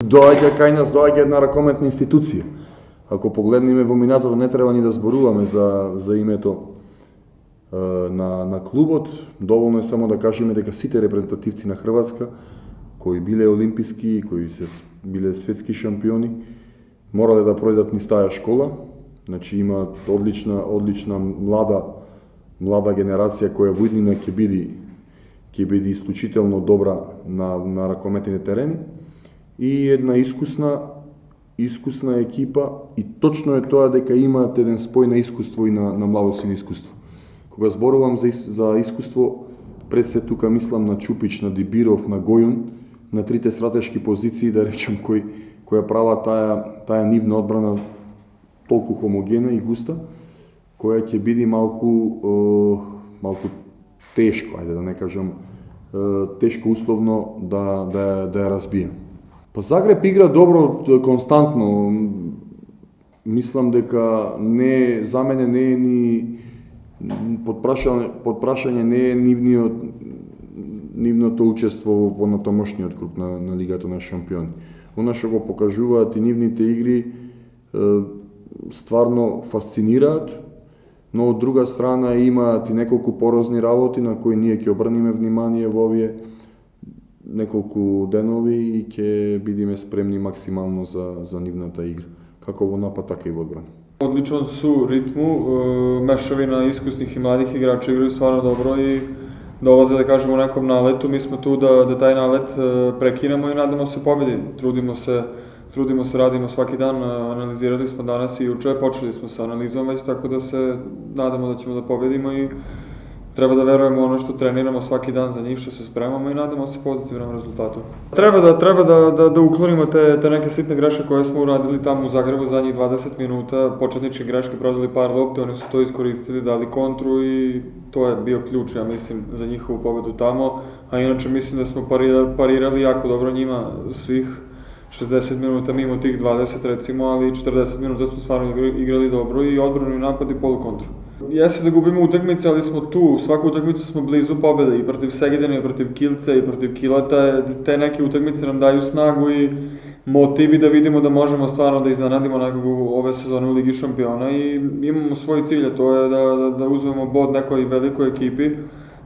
Кај нас доаѓа една ракометна институција. Ако погледнеме во минатото, не треба ни да зборуваме за името на клубот. Доволно е само да кажеме дека сите репрезентативци на Хрватска, кои биле олимписки, кои се биле светски шампиони, морале да пројдат низ таа школа. Значи има одлична млада генерација која во иднина ќе биде исклучително добра на ракометните терени и една искусна екипа, и точно е тоа дека имаат еден спој на искуство и на младост и на искуство. Кога зборувам за искуство, пред се тука мислам на Чупич, на Дибиров, на Гојун, на трите стратешки позиции, да речем, која права таа нивна одбрана толку хомогена и густа, која ќе биде малку тешко, ајде да не кажам тешко условно да ја разбие. Па Загреб игра добро константно. Мислам дека за мене не е ни под прашање не е нивното учество во понатамошниот круг на Лигата на шампиони. Она што го покажуваат и нивните игри стварно фасцинираат, но од друга страна имаат и неколку порозни работи на кои ние ќе обрнеме внимание во овие неколку денови и ќе бидеме спремни максимално за нивната игра, како во напад, така и во одбрана. Одличен су ритму, мешавина искусних и младих играча играју стварно добро и долазе, да кажемо, неком налету. Ми сме ту да тај налет прекинемо и надamo се победи. Трудимо се, радимо сваки дан, анализирали сме данас и јуче, почели сме со анализом веќе, така да се надamo да ćemo да победимо и треба да веруваме оно што тренирamo сваки дан за njih, што се спремаме и надamo се позитивном резултату. Треба да уклонимо те неке ситне грешки кои сме урадили таму у Загребу задњих 20 минута, почетнички грешки, продали пар лопти, они су то искористили, дали контру и тоа е био клjuč, ја мислим, за нjihovu победу тамо, а иначе мислим да сме парирали јако добро њима свих 60 минута мимо тих 20 recimo, ali 40 minuta smo stvarno igrali dobro i odbranu i napad i polukontru. Jeste da gubimo utakmice, ali smo tu, svaku utakmicu smo blizu pobede i protiv Segedina i protiv Kielca i protiv Kilata, te neke utakmice nam daju snagu i motivi da vidimo da možemo stvarno da iznenadimo nekako ove sezone u Ligi šampiona i imamo svoj cilj, a to je da uzmemo bod nekoj velikoj ekipi,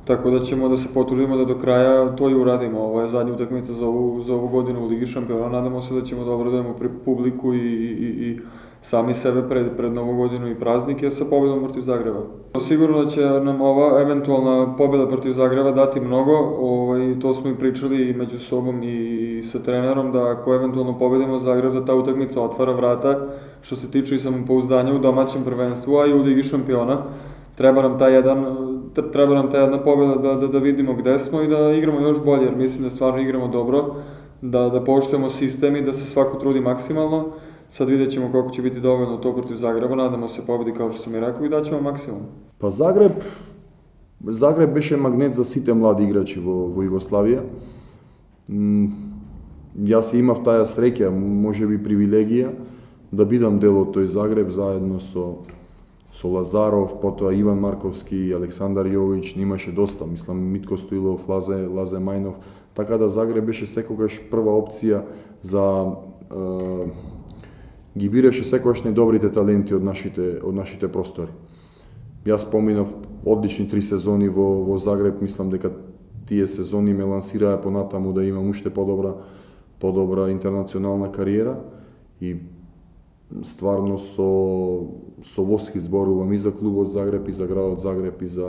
tako da ćemo da se potrudimo da do kraja to i uradimo. Ovo je zadnja utakmica za ovu godinu u Ligi šampiona. Nadamo se da ćemo da obradujemo publiku i sami sebe pred Novu godinu i praznike sa pobedom protiv Zagreba. Sigurno da će nam ova eventualna pobeda protiv Zagreba dati mnogo. To smo i pričali i među sobom i sa trenerom, da ako eventualno pobedimo Zagreb, da ta utakmica otvara vrata što se tiče i samopouzdanja u domaćem prvenstvu, a i u Ligi šampiona. Treba nam ta jedna pobeda da vidimo gde smo i da igramo još bolje, jer mislim da stvarno igramo dobro, da poštujemo sistem i da se svako trudi maksimalno. Sad vidjet ćemo koliko će biti dovoljno to protiv Zagreba, nadamo se pobedi kao što sam i rekao i daćemo maksimum. Pa Zagreb беше магнет за сите млади играчи во Југославија. Јас имав таја среќа, можеби привилегија, да бидам дел од тој Загреб заедно со Лазаров, потоа Иван Марковски, Александар Јович, имаше доста, мислам Митко Стоилов, Лазе Мајнов, така да Загреб беше секогаш прва опција ги бираше секогаш најдобрите таленти од нашите простори. Јас поминав одлични 3 сезони во Загреб, мислам дека тие сезони ме лансираа понатаму да имам уште подобра интернационална кариера и стварно со восхит зборувам и за клубот Загреб, и за градот Загреб, и за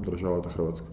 државата Хрватска.